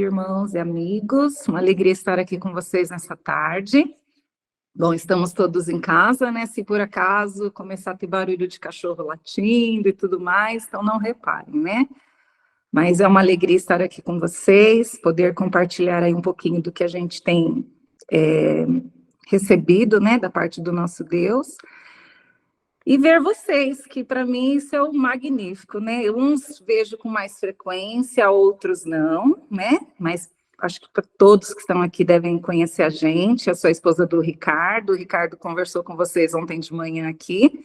Irmãos e amigos, uma alegria estar aqui com vocês nessa tarde. Bom, estamos todos em casa, né? Se por acaso começar a ter barulho de cachorro latindo e tudo mais, então não reparem, né? Mas é uma alegria estar aqui com vocês, poder compartilhar aí um pouquinho do que a gente tem recebido, né, da parte do nosso Deus. E ver vocês, que para mim isso é o magnífico, né? Uns vejo com mais frequência, outros não, né? Mas acho que todos que estão aqui devem conhecer a gente. Eu sou a esposa do Ricardo. O Ricardo conversou com vocês ontem de manhã aqui.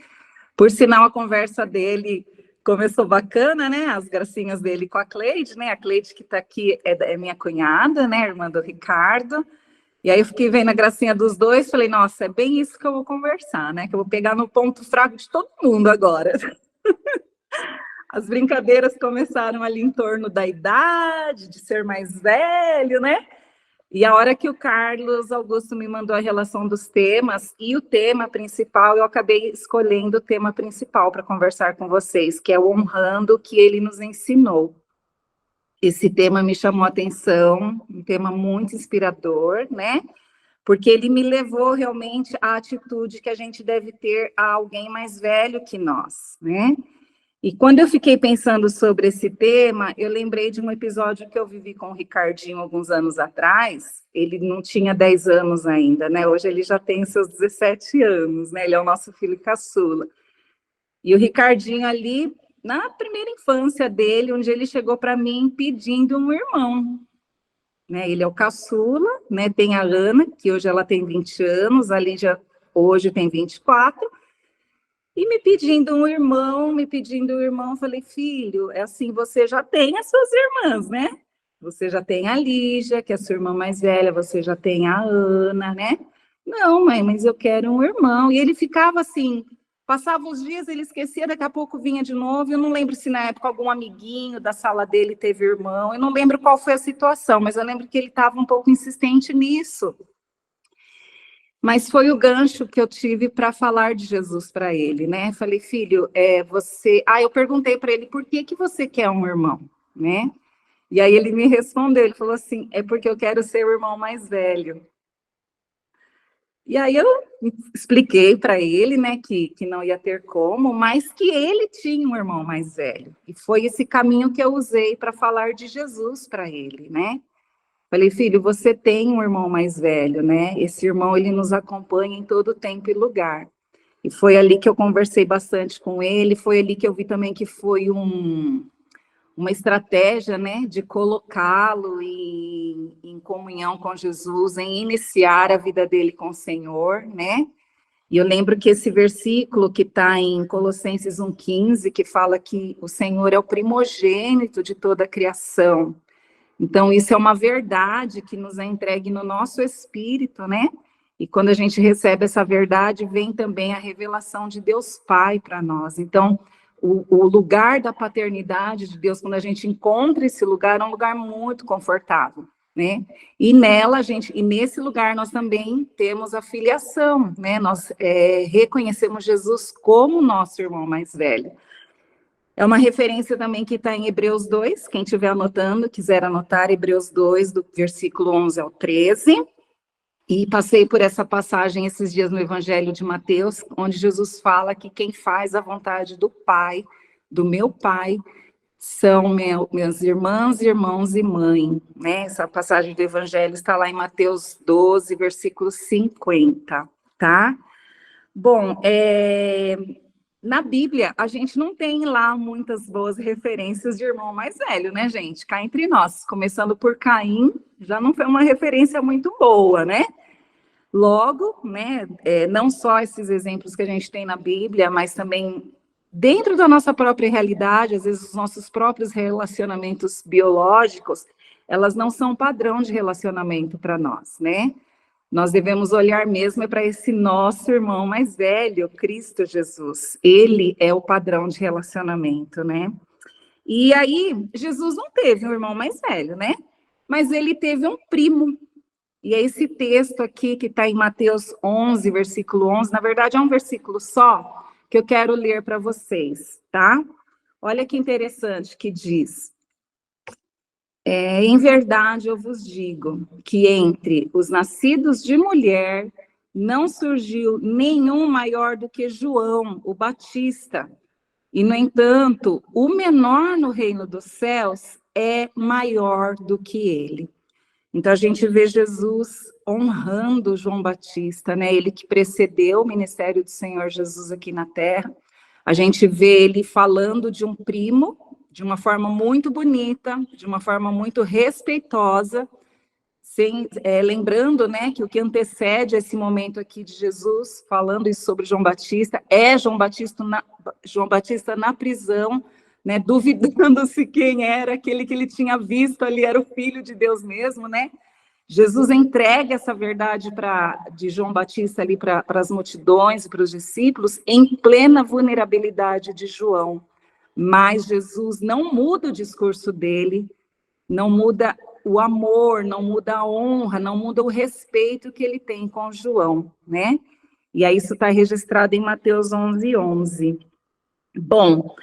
Por sinal, a conversa dele começou bacana, né? As gracinhas dele com a Cleide, né? A Cleide que está aqui é minha cunhada, né? Irmã do Ricardo. E aí eu fiquei vendo a gracinha dos dois, falei, nossa, é bem isso que eu vou conversar, né? Que eu vou pegar no ponto fraco de todo mundo agora. As brincadeiras começaram ali em torno da idade, de ser mais velho, né? E a hora que o Carlos Augusto me mandou a relação dos temas, e o tema principal, eu acabei escolhendo o tema principal para conversar com vocês, que é o honrando o que ele nos ensinou. Esse tema me chamou a atenção, um tema muito inspirador, né? Porque ele me levou realmente à atitude que a gente deve ter a alguém mais velho que nós, né? E quando eu fiquei pensando sobre esse tema, eu lembrei de um episódio que eu vivi com o Ricardinho alguns anos atrás. Ele não tinha 10 anos ainda, né? Hoje ele já tem seus 17 anos, né? Ele é o nosso filho caçula. E o Ricardinho ali, na primeira infância dele, onde ele chegou para mim pedindo um irmão, né? Ele é o caçula, né? Tem a Ana, que hoje ela tem 20 anos, a Lídia hoje tem 24, e me pedindo um irmão, falei, filho, é assim, você já tem as suas irmãs, né? Você já tem a Lígia, que é a sua irmã mais velha, você já tem a Ana, né? Não, mãe, mas eu quero um irmão. E ele ficava assim, passava os dias, ele esquecia, daqui a pouco vinha de novo. Eu não lembro se na época algum amiguinho da sala dele teve irmão, eu não lembro qual foi a situação, mas eu lembro que ele estava um pouco insistente nisso. Mas foi o gancho que eu tive para falar de Jesus para ele, né? Falei, filho, você. Eu perguntei para ele por que você quer um irmão, né? E aí ele me respondeu, ele falou assim, é porque eu quero ser o irmão mais velho. E aí eu expliquei para ele, né, que não ia ter como, mas que ele tinha um irmão mais velho. E foi esse caminho que eu usei para falar de Jesus para ele, né? Falei, filho, você tem um irmão mais velho, né? Esse irmão, ele nos acompanha em todo tempo e lugar. E foi ali que eu conversei bastante com ele, foi ali que eu vi também que foi uma estratégia, né, de colocá-lo em comunhão com Jesus, em iniciar a vida dele com o Senhor, né? E eu lembro que esse versículo que está em Colossenses 1,15, que fala que o Senhor é o primogênito de toda a criação. Então, isso é uma verdade que nos é entregue no nosso espírito, né? E quando a gente recebe essa verdade, vem também a revelação de Deus Pai para nós. Então, o lugar da paternidade de Deus, quando a gente encontra esse lugar, é um lugar muito confortável, né? E nesse lugar nós também temos a filiação, né? Nós reconhecemos Jesus como nosso irmão mais velho. É uma referência também que está em Hebreus 2, quem estiver anotando, quiser anotar, Hebreus 2, do versículo 11 ao 13. E passei por essa passagem esses dias no Evangelho de Mateus, onde Jesus fala que quem faz a vontade do Pai, do meu Pai, são meus irmãs, irmãos e mãe, né? Essa passagem do Evangelho está lá em Mateus 12, versículo 50, tá? Bom, na Bíblia, a gente não tem lá muitas boas referências de irmão mais velho, né, gente? Cá entre nós, começando por Caim, já não foi uma referência muito boa, né? Logo, né, não só esses exemplos que a gente tem na Bíblia, mas também dentro da nossa própria realidade, às vezes os nossos próprios relacionamentos biológicos, elas não são padrão de relacionamento para nós, né? Nós devemos olhar mesmo para esse nosso irmão mais velho, Cristo Jesus. Ele é o padrão de relacionamento, né? E aí, Jesus não teve um irmão mais velho, né? Mas ele teve um primo. E é esse texto aqui, que está em Mateus 11, versículo 11, na verdade é um versículo só, que eu quero ler para vocês, tá? Olha que interessante que diz. Em verdade eu vos digo que entre os nascidos de mulher não surgiu nenhum maior do que João, o Batista. E, no entanto, o menor no reino dos céus é maior do que ele. Então, a gente vê Jesus honrando João Batista, né? Ele que precedeu o ministério do Senhor Jesus aqui na Terra. A gente vê ele falando de um primo, de uma forma muito bonita, de uma forma muito respeitosa, lembrando, né, que o que antecede esse momento aqui de Jesus, falando isso sobre João Batista, é João Batista na prisão, né, duvidando se quem era aquele que ele tinha visto ali era o Filho de Deus mesmo, né? Jesus entrega essa verdade de João Batista ali para as multidões e para os discípulos em plena vulnerabilidade de João. Mas Jesus não muda o discurso dele, não muda o amor, não muda a honra, não muda o respeito que ele tem com João, né? E aí isso está registrado em Mateus 11:11. Bom,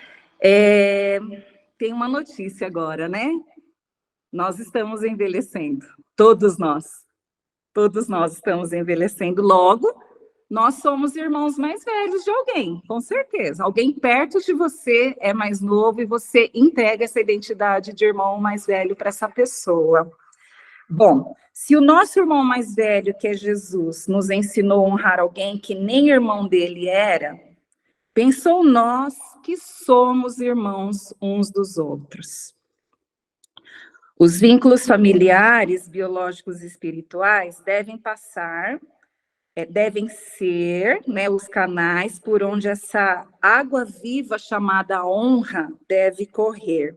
tem uma notícia agora, né? Nós estamos envelhecendo, todos nós estamos envelhecendo, logo, nós somos irmãos mais velhos de alguém, com certeza. Alguém perto de você é mais novo e você entrega essa identidade de irmão mais velho para essa pessoa. Bom, se o nosso irmão mais velho, que é Jesus, nos ensinou a honrar alguém que nem irmão dele era, pensou nós que somos irmãos uns dos outros. Os vínculos familiares, biológicos e espirituais devem ser, né, os canais por onde essa água viva chamada honra deve correr.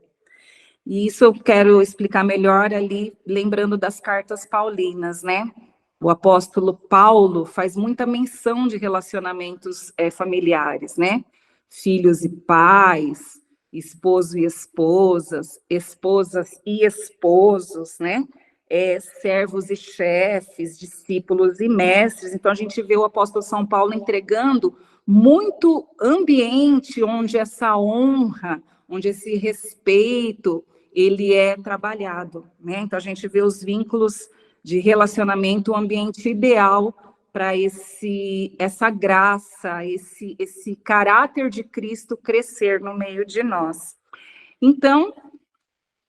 E isso eu quero explicar melhor ali, lembrando das cartas paulinas, né? O apóstolo Paulo faz muita menção de relacionamentos familiares, né? Filhos e pais, esposo e esposas, esposas e esposos, né? Servos e chefes, discípulos e mestres. Então, a gente vê o apóstolo São Paulo entregando muito ambiente onde essa honra, onde esse respeito, ele é trabalhado, né? Então, a gente vê os vínculos de relacionamento, o ambiente ideal para essa graça, esse caráter de Cristo crescer no meio de nós. Então,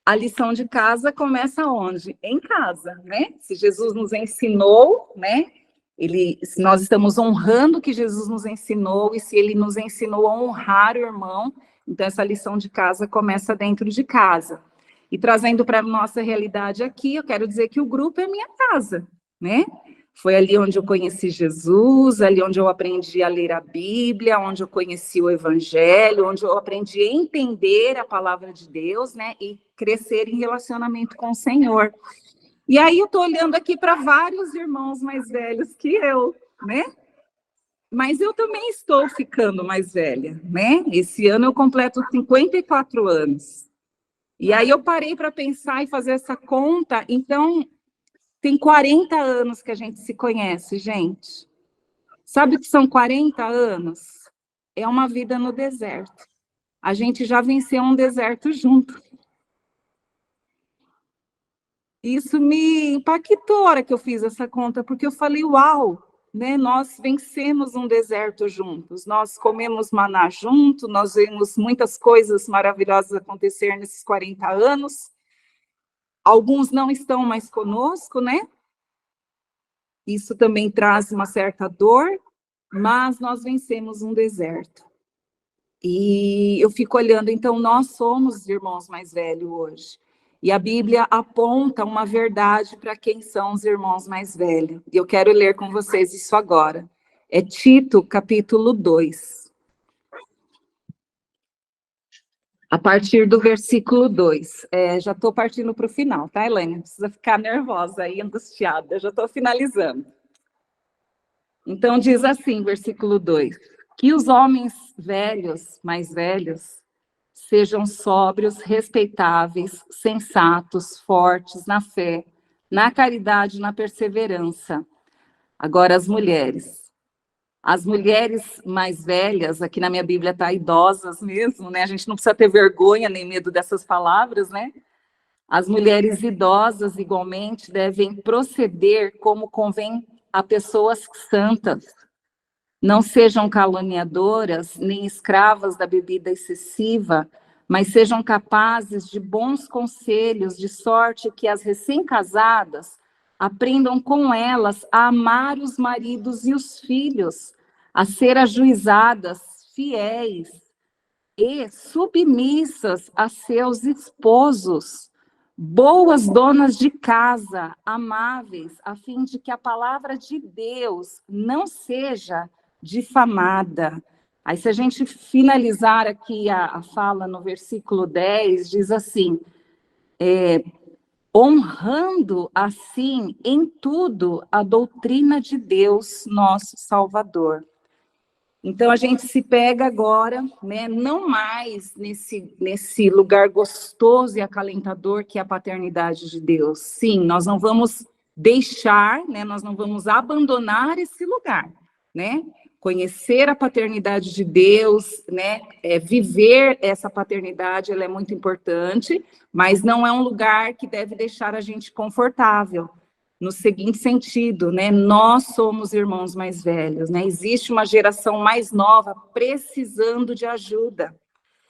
a lição de casa começa onde? Em casa, né? Se Jesus nos ensinou, né? Se nós estamos honrando o que Jesus nos ensinou, e se ele nos ensinou a honrar o irmão, então essa lição de casa começa dentro de casa. E trazendo para a nossa realidade aqui, eu quero dizer que o grupo é minha casa, né? Foi ali onde eu conheci Jesus, ali onde eu aprendi a ler a Bíblia, onde eu conheci o Evangelho, onde eu aprendi a entender a palavra de Deus, né? E crescer em relacionamento com o Senhor. E aí eu estou olhando aqui para vários irmãos mais velhos que eu, né? Mas eu também estou ficando mais velha, né? Esse ano eu completo 54 anos. E aí eu parei para pensar e fazer essa conta, então tem 40 anos que a gente se conhece, gente. Sabe o que são 40 anos? É uma vida no deserto. A gente já venceu um deserto junto. Isso me impactou a hora que eu fiz essa conta, porque eu falei, uau, né? Nós vencemos um deserto juntos, nós comemos maná junto, nós vimos muitas coisas maravilhosas acontecer nesses 40 anos. Alguns não estão mais conosco, né? Isso também traz uma certa dor, mas nós vencemos um deserto. E eu fico olhando, então, nós somos irmãos mais velhos hoje. E a Bíblia aponta uma verdade para quem são os irmãos mais velhos. E eu quero ler com vocês isso agora. É Tito, capítulo 2. A partir do versículo 2. Já estou partindo para o final, tá, Elaine? Não precisa ficar nervosa aí, angustiada. Já estou finalizando. Então, diz assim, versículo 2. Que os homens velhos, mais velhos, sejam sóbrios, respeitáveis, sensatos, fortes na fé, na caridade, na perseverança. Agora, as mulheres mais velhas, aqui na minha Bíblia está idosas mesmo, né? A gente não precisa ter vergonha nem medo dessas palavras, né? As mulheres idosas, igualmente, devem proceder como convém a pessoas santas. Não sejam caluniadoras, nem escravas da bebida excessiva, mas sejam capazes de bons conselhos, de sorte que as recém-casadas aprendam com elas a amar os maridos e os filhos, a ser ajuizadas, fiéis e submissas a seus esposos, boas donas de casa, amáveis, a fim de que a palavra de Deus não seja difamada. Aí, se a gente finalizar aqui a fala no versículo 10, diz assim, honrando assim em tudo a doutrina de Deus, nosso Salvador. Então, a gente se pega agora, né, não mais nesse lugar gostoso e acalentador que é a paternidade de Deus. Sim, nós não vamos deixar, né, nós não vamos abandonar esse lugar, né? Conhecer a paternidade de Deus, né, viver essa paternidade, ela é muito importante, mas não é um lugar que deve deixar a gente confortável. No seguinte sentido, né? Nós somos irmãos mais velhos, né? Existe uma geração mais nova precisando de ajuda.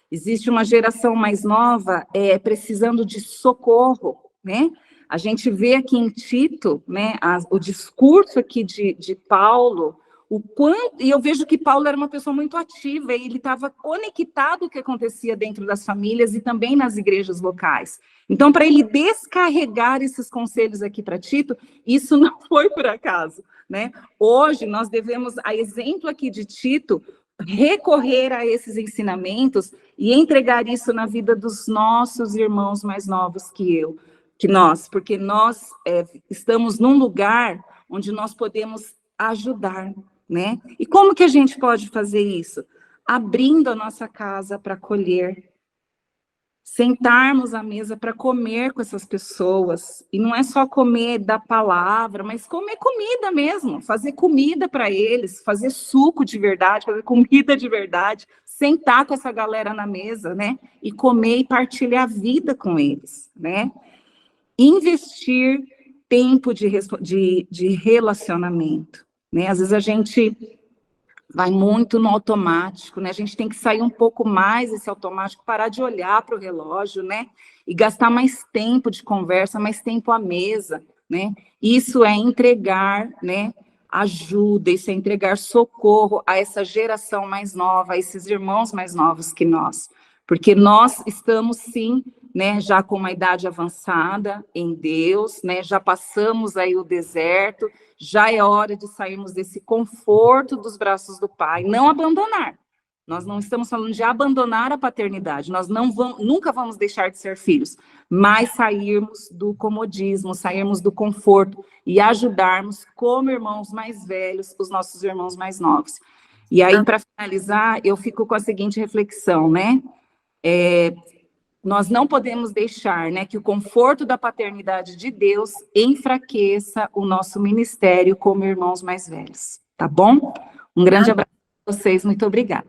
Existe uma geração mais nova precisando de socorro, né? A gente vê aqui em Tito, né, o discurso aqui de Paulo, o quanto, e eu vejo que Paulo era uma pessoa muito ativa, e ele estava conectado com o que acontecia dentro das famílias e também nas igrejas locais. Então, para ele descarregar esses conselhos aqui para Tito, isso não foi por acaso, né? Hoje, nós devemos, a exemplo aqui de Tito, recorrer a esses ensinamentos e entregar isso na vida dos nossos irmãos mais novos que nós, porque nós estamos num lugar onde nós podemos ajudar, né? E como que a gente pode fazer isso? Abrindo a nossa casa para acolher, sentarmos à mesa para comer com essas pessoas, e não é só comer da palavra, mas comer comida mesmo, fazer comida para eles, fazer suco de verdade, fazer comida de verdade, sentar com essa galera na mesa, né? E comer e partilhar a vida com eles, né? Investir tempo de relacionamento, né? Às vezes a gente vai muito no automático, né? A gente tem que sair um pouco mais desse automático, parar de olhar para o relógio, né? E gastar mais tempo de conversa, mais tempo à mesa, né? Isso é entregar, né, ajuda, isso é entregar socorro a essa geração mais nova, a esses irmãos mais novos que nós. Porque nós estamos, sim, né, já com uma idade avançada em Deus, né? Já passamos aí o deserto, já é hora de sairmos desse conforto dos braços do Pai, não abandonar. Nós não estamos falando de abandonar a paternidade, nós nunca vamos deixar de ser filhos, mas sairmos do comodismo, sairmos do conforto e ajudarmos como irmãos mais velhos, os nossos irmãos mais novos. E aí, para finalizar, eu fico com a seguinte reflexão, né? Nós não podemos deixar, né, que o conforto da paternidade de Deus enfraqueça o nosso ministério como irmãos mais velhos, tá bom? Um grande abraço a vocês, muito obrigada.